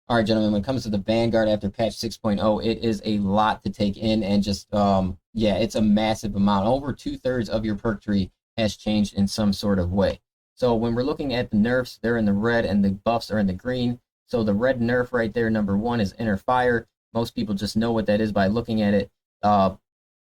All right, gentlemen, when it comes to the Vanguard after patch 6.0, it is a lot to take in and just, yeah, it's a massive amount. Over 2/3 of your perk tree has changed in some sort of way. So when we're looking at the nerfs, they're in the red and the buffs are in the green. So the red nerf right there, number one, is Inner Fire. Most people just know what that is by looking at it.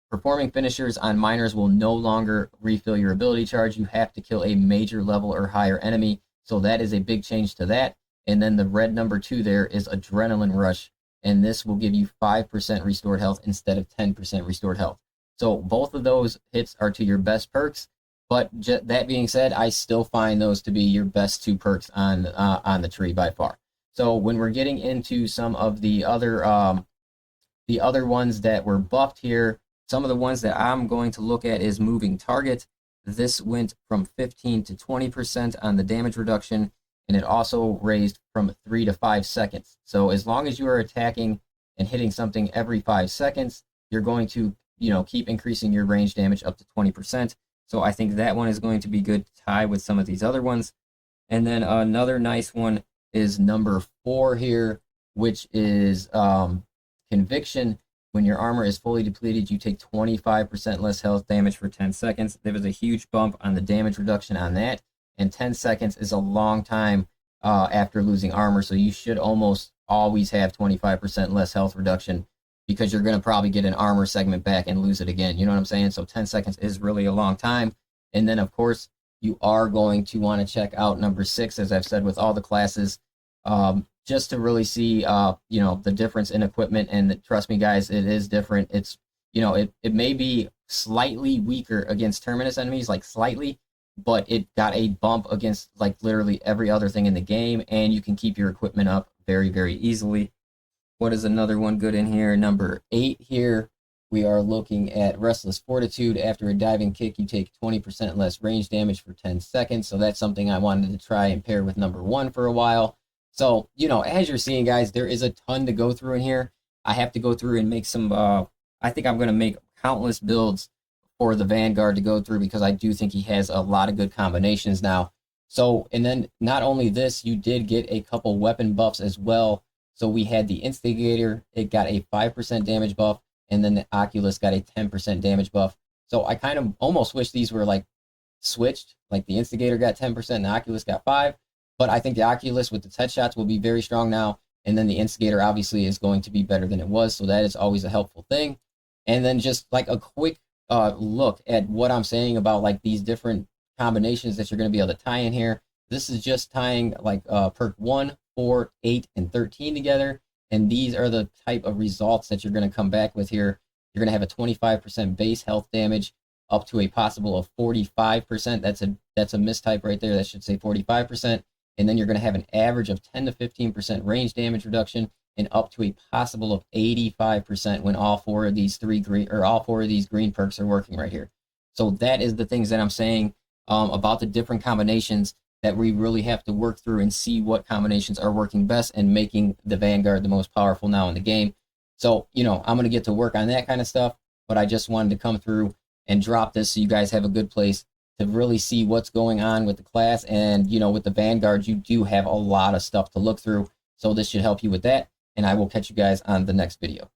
Performing finishers on miners will no longer refill your ability charge. You have to kill a major level or higher enemy. So that is a big change to that. And then the red number two there is Adrenaline Rush. And this will give you 5% restored health instead of 10% restored health. So both of those hits are to your best perks. But that being said, I still find those to be your best two perks on the tree by far. So when we're getting into some of the other ones that were buffed here, some of the ones that I'm going to look at is Moving Target. This went from 15 to 20% on the damage reduction, and it also raised from 3 to 5 seconds. So as long as you are attacking and hitting something every 5 seconds, you're going to, keep increasing your range damage up to 20%. So I think that one is going to be good to tie with some of these other ones. And then another nice one is number 4 here, which is Conviction. When your armor is fully depleted, you take 25% less health damage for 10 seconds. There was a huge bump on the damage reduction on that, and 10 seconds is a long time after losing armor, so you should almost always have 25% less health reduction because you're going to probably get an armor segment back and lose it again. You know what I'm saying? So 10 seconds is really a long time. And then, of course, you are going to want to check out number 6, as I've said with all the classes. Just to really see, the difference in equipment. And trust me, guys, it is different. It's, it may be slightly weaker against Terminus enemies, like slightly, but it got a bump against like literally every other thing in the game, and you can keep your equipment up very, very easily. What is another one good in here? Number 8 here, we are looking at Restless Fortitude. After a diving kick, you take 20% less range damage for 10 seconds. So that's something I wanted to try and pair with number 1 for a while. So, as you're seeing, guys, there is a ton to go through in here. I have to go through and make some, I think I'm going to make countless builds for the Vanguard to go through because I do think he has a lot of good combinations now. So, and then not only this, you did get a couple weapon buffs as well. So we had the Instigator, it got a 5% damage buff, and then the Oculus got a 10% damage buff. So I kind of almost wish these were like switched, like the Instigator got 10% and the Oculus got 5%. But I think the Oculus with its headshots will be very strong now. And then the Instigator obviously is going to be better than it was. So that is always a helpful thing. And then just like a quick look at what I'm saying about like these different combinations that you're going to be able to tie in here. This is just tying like perk 1, 4, 8, and 13 together. And these are the type of results that you're going to come back with here. You're going to have a 25% base health damage up to a possible of 45%. That's a mistype right there. That should say 45%. And then you're going to have an average of 10 to 15% range damage reduction and up to a possible of 85% when all four of these green perks are working right here. So that is the things that I'm saying about the different combinations that we really have to work through and see what combinations are working best and making the Vanguard the most powerful now in the game. So, I'm going to get to work on that kind of stuff, but I just wanted to come through and drop this so you guys have a good place to really see what's going on with the class. And, with the Vanguard, you do have a lot of stuff to look through. So this should help you with that. And I will catch you guys on the next video.